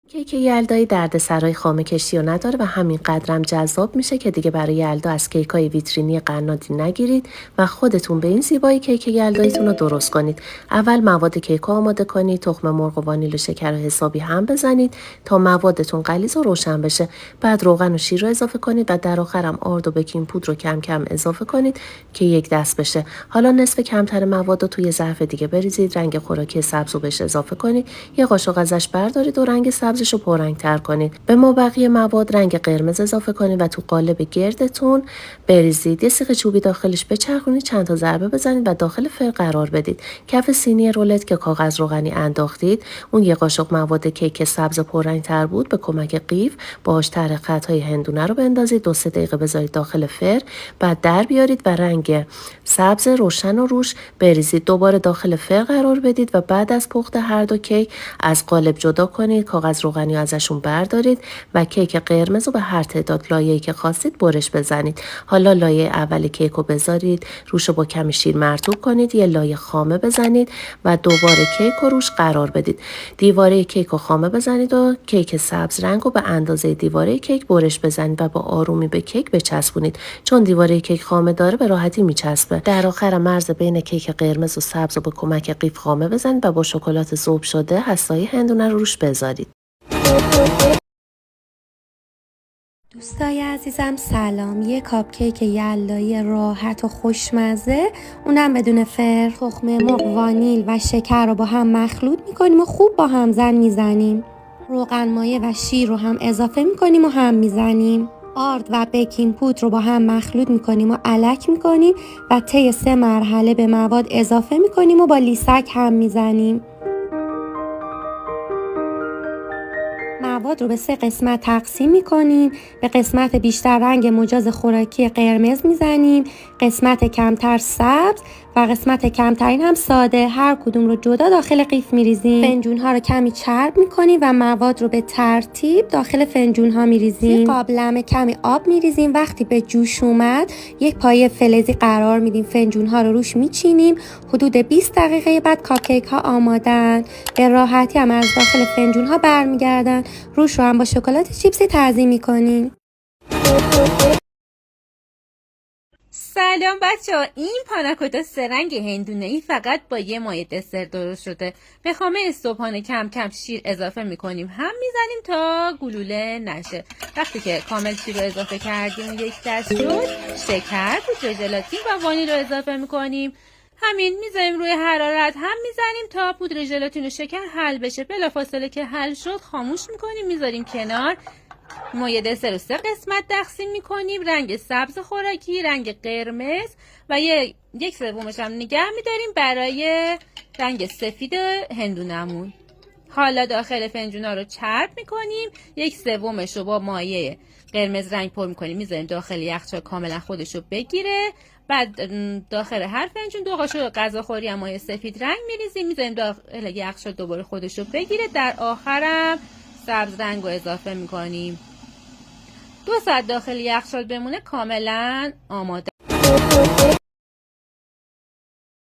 کیک یلدایی دردسرای خامه کشی رو نداره و همین قدرم جذاب میشه که دیگه برای یلدا از کیکای ویترینی قنادی نگیرید و خودتون به این زیبایی کیک یلداییتون رو درست کنید. اول مواد کیک رو آماده کنید، تخم مرغ و وانیل و شکر رو حسابی هم بزنید تا موادتون غلیظ و روشن بشه. بعد روغن و شیر رو اضافه کنید و در آخرم آرد و بیکینگ پودر رو کم کم اضافه کنید که یک دست بشه. حالا نصف کمتر مواد رو توی ظرف دیگه بریزید، رنگ خوراکی سبز رو بهش اضافه کنید، یه قاشق ازش بردارید و رنگ سبز رو پررنگ‌تر کنید. به مابقی مواد رنگ قرمز اضافه کنید و تو قالب گردتون بریزید. یه سیخ چوبی داخلش بچرخونید، چند تا ضربه بزنید و داخل فر قرار بدید. کف سینی رولت که کاغذ روغنی انداختید، اون یه قاشق مواد کیک سبز پررنگ‌تر بود، به کمک قیف باهاش طرح خطای هندونه رو بندازید، 2-3 دقیقه بذارید داخل فر، بعد در بیارید و رنگ سبز روشن رو روش بریزید. دوباره داخل فر قرار بدید و بعد از پخت هر دو کیک از قالب جدا کنید، کاغذ روغنی ازشون بردارید و کیک قرمز رو به هر تعداد لایه‌ای که خواستید برش بزنید. حالا لایه اول کیک رو بذارید، روش رو با کمی شیر مرطوب کنید، یه لایه خامه بزنید و دوباره کیک رو روش قرار بدید. دیواره کیک رو خامه بزنید و کیک سبز رنگ رو به اندازه دیواره کیک برش بزنید و با آرومی به کیک بچسبونید. چون دیواره کیک خامه داره به راحتی میچسبه. در آخر مرز بین کیک قرمز و سبز رو به کمک قیف خامه بزنید و با شکلات ذوب شده هسته‌های هندونه رو روش بذارید. دوستای عزیزم سلام. یه کاپ کیک یلدایی راحت و خوشمزه، اونم بدون فر، تخم مرغ، وانیل و شکر رو با هم مخلوط میکنیم و خوب با همزن میزنیم. روغن مایه و شیر رو هم اضافه میکنیم و هم میزنیم. آرد و بیکینگ پودر رو با هم مخلوط میکنیم و الک میکنیم و طی 3 مرحله به مواد اضافه میکنیم و با لیسک هم میزنیم. مواد رو به 3 قسمت تقسیم میکنیم. به قسمت بیشتر رنگ مجاز خوراکی قرمز میزنیم، قسمت کمتر سبز و قسمت کمترین هم ساده. هر کدوم رو جدا داخل قیف میریزیم. فنجون ها رو کمی چرب میکنیم و مواد رو به ترتیب داخل فنجون ها میریزیم. توی قابلمه کمی آب میریزیم. وقتی به جوش اومد یک پایه فلزی قرار میدیم، فنجون ها رو روش میچینیم. حدود 20 دقیقه بعد کاپ کیک ها آمادن. به راحتی هم از داخل فنجون ها برمیگردن. روش رو هم با شکلات چیپسی تزیین میکنیم. سلام بچه‌ها، این پاناکوتا 3 رنگ هندونه‌ای فقط با یه مایه دسر درست شده. به خامه صبحانه کم کم شیر اضافه میکنیم، هم میزنیم تا گلوله نشه. وقتی که کامل شیر رو اضافه کردیم یک دست شد، شکر، پودر ژلاتین و وانیل رو اضافه میکنیم. همین میذاریم روی حرارت، هم میزنیم تا پودر ژلاتین و شکر حل بشه. بلافاصله که حل شد خاموش میکنیم، میذاریم کنار. مایه دسر رو 3 قسمت تقسیم میکنیم، رنگ سبز خوراکی، رنگ قرمز و یک سومش هم نگه میداریم برای رنگ سفید هندونمون. حالا داخل فنجونا رو چرب میکنیم، یک سومش رو با مایه قرمز رنگ پر میکنیم، میذاریم داخل یخچال کاملا خودش رو بگیره. بعد داخل هر فنجون 2 قاشق غذاخوری هم مایه سفید رنگ میریزیم، میذاریم داخل یخچال دوباره خودش رو بگیره. در آخرم سبز رنگ رو اضافه میکنیم. 2 ساعت داخل یخچال بمونه کاملا آماده.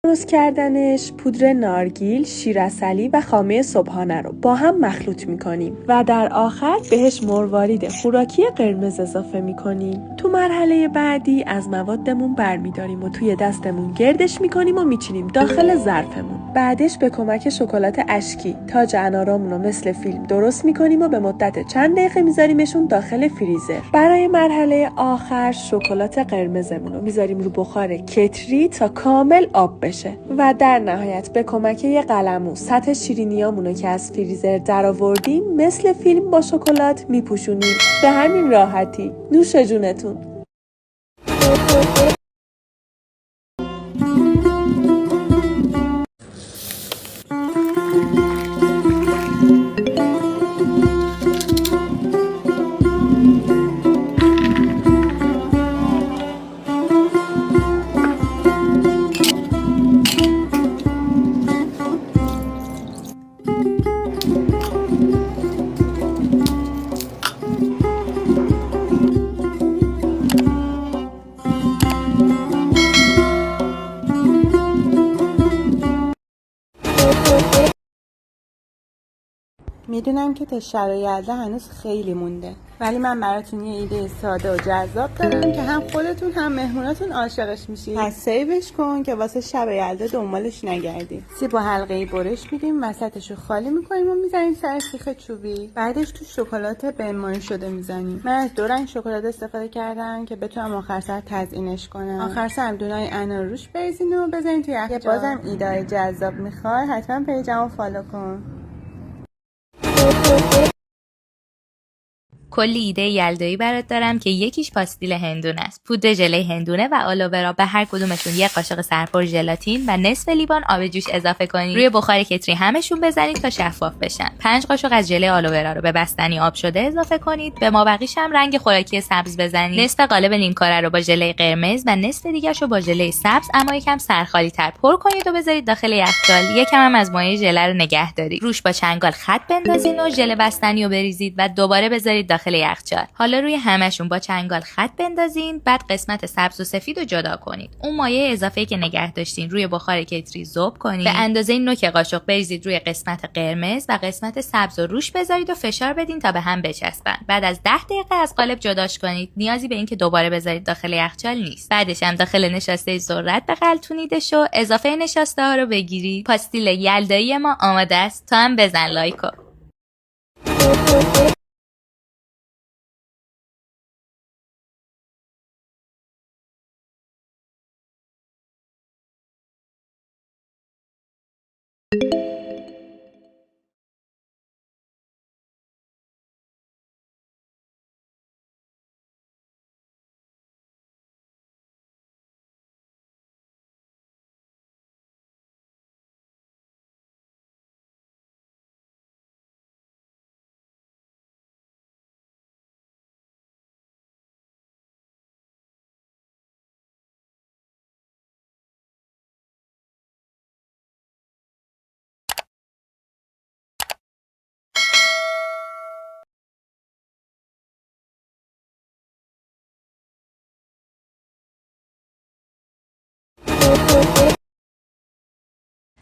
درست کردنش: پودر نارگیل، شیر عسلی و خامه صبحانه رو با هم مخلوط میکنیم و در آخر بهش مروارید خوراکی قرمز اضافه میکنیم. تو مرحله بعدی از موادمون برمیداریم و توی دستمون گردش میکنیم و میچینیم داخل ظرفمون. بعدش به کمک شکلات اشکی تاج انارامون رو مثل فیلم درست میکنیم و به مدت چند دقیقه میذاریمشون داخل فریزر. برای مرحله آخر شکلات قرمزمون رو میذاریم رو بخار کتری تا کامل آب بشه و در نهایت به کمک یه قلمو سطح شیرینیامونو که از فریزر درآوردیم مثل فیلم با شکلات میپوشونیم. به همین راحتی. نوش جونتون. میدونم که تا شب یلدا هنوز خیلی مونده، ولی من براتون یه ایده ساده و جذاب دارم که هم خودتون هم مهموناتون عاشقش میشید. پس سیوش کن که واسه شب یلدا دنبالش نگردید. سیب و حلقه‌ای برش میدیم، وسطشو خالی میکنیم و میزنیم سر سیخ چوبی. بعدش تو شکلات بنمایی شده میزنیم. من از 2 رنگ شکلات استفاده کردم که بتونم آخر سر تزیینش کنم. آخر سر هم دونای انار روش بریزین و بزنین تو یخچال. بازم ایده جذاب میخوای حتما پیجمو فالو کن. کلی ایده یلدایی برات دارم که یکیش پاستیل هندونه است. پودر ژله هندونه و آلوورا، به هر کدومشون 1 قاشق سرپر ژلاتین و نصف لیوان آب جوش اضافه کنید. روی بخار کتری همشون بزنید تا شفاف بشن. 5 قاشق از ژله آلوورا رو به بستنی آب شده اضافه کنید. به مابقیش هم رنگ خوراکی سبز بزنید. نصف قالب نیمکاره رو با ژله قرمز و نصف دیگه‌ش رو با ژله سبز اما یکم سرخالی‌تر پر کنید و بذارید داخل یخچال. یکم هم از مایع ژله رو نگه دارید. روش با چنگال خط بندازین و ژله بستنی رو بریزید و دوباره بذارید داخل یخچال. حالا روی همشون با چنگال خط بندازین. بعد قسمت سبز و سفید رو جدا کنید. اون مایع اضافه‌ای که نگه داشتین روی بخار کتری ذوب کنید. به اندازه نوک قاشق بریزید روی قسمت قرمز و قسمت سبز رو روش بذارید و فشار بدین تا به هم بچسبن. بعد از 10 دقیقه از قالب جداش کنید. نیازی به این که دوباره بذارید داخل یخچال نیست. بعدش هم داخل نشاسته ذرت بغلتونیدش و اضافه نشاسته ها رو بگیرید. پاستیل یلدایی ما آماده است. تا هم بزن لایکو.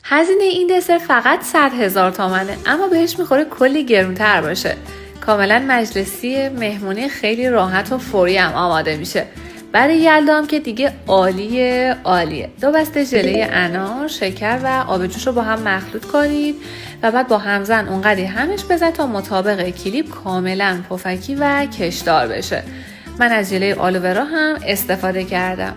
هزینه این دسر فقط 100,000 تومنه، اما بهش میخوره کلی گرونتر باشه. کاملا مجلسی، مهمونی خیلی راحت و فوری هم آماده میشه. برای یلدا هم که دیگه عالیه. 2 بسته ژله انار، شکر و آب جوش رو با هم مخلوط کنید و بعد با همزن اونقدی همش بزن تا مطابق کلیپ کاملا پفکی و کشدار بشه. من از ژله آلوورا هم استفاده کردم.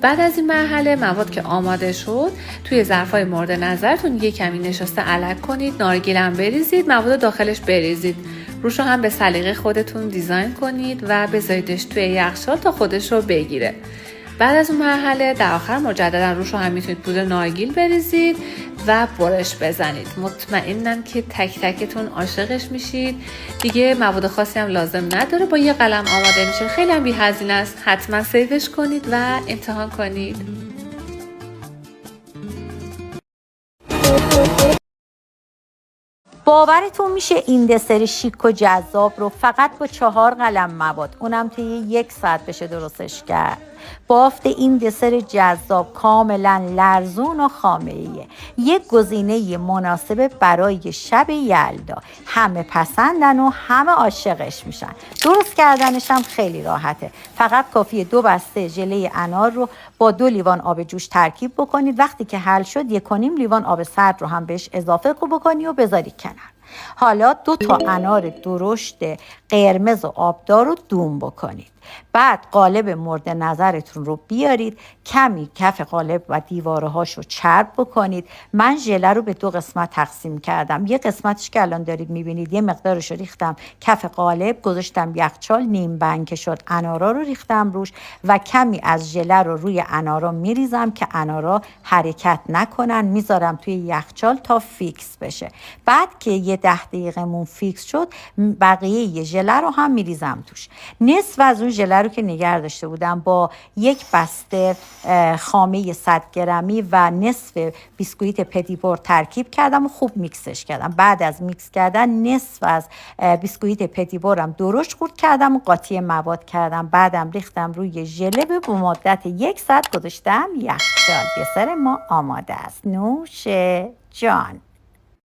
بعد از این مرحله مواد که آماده شد توی ظرفای مورد نظرتون یه کمی نشاسته علک کنید، نارگیل هم بریزید، مواد داخلش بریزید. روشو هم به سلیقه خودتون دیزاین کنید و بذاریدش توی یخچال تا خودش رو بگیره. بعد از اون مرحله در آخر مجددا روشو هم میتونید پودر نارگیل بریزید و برش بزنید. مطمئنم که تک تکتون عاشقش میشید. دیگه مواد خاصی هم لازم نداره، با یه قلم آماده میشه. خیلی هم بی‌هزینه است. حتما سیوش کنید و امتحان کنید. باورتون میشه این دسر شیک و جذاب رو فقط با 4 قلم مواد، اونم طی 1 ساعت بشه درستش کرد. بافت این دسر جذاب کاملا لرزون و خامه‌ایه. یک گزینه مناسب برای شب یلدا. همه پسندن و همه عاشقش میشن. درست کردنش هم خیلی راحته. فقط کافیه 2 بسته ژله انار رو با 2 لیوان آب جوش ترکیب بکنید. وقتی که حل شد 1.5 لیوان آب سرد رو هم بهش اضافه بکنید و بذارید کنار. حالا 2 تا انار درشت قرمز و آبدار رو دون بکنید. بعد قالب مورد نظرتون رو بیارید، کمی کف قالب و دیوارهاش رو چرب بکنید. من ژله رو به 2 قسمت تقسیم کردم. یه قسمتش که الان دارید میبینید، یه مقدارش رو ریختم کف قالب، گذاشتم یخچال، نیم بنکه شد. انارا رو ریختم روش و کمی از ژله رو روی انارا میریزم که انارا حرکت نکنن. میذارم توی یخچال تا فیکس بشه. بعد که یه 10 دقیقه فیکس شد، بقیه ژله رو هم میریزم توش. نصف از اون ژله رو که نگه داشته بودم با 1 بسته خامه 100 گرمی و نصف بیسکویت پتیبور ترکیب کردم و خوب میکسش کردم. بعد از میکس کردن نصف از بیسکویت پتیبورم درشت خورد کردم و قاطی مواد کردم. بعدم ریختم روی ژله به مدت 1 ساعت گذاشتم یخچال. دسر ما آماده است. نوش جان.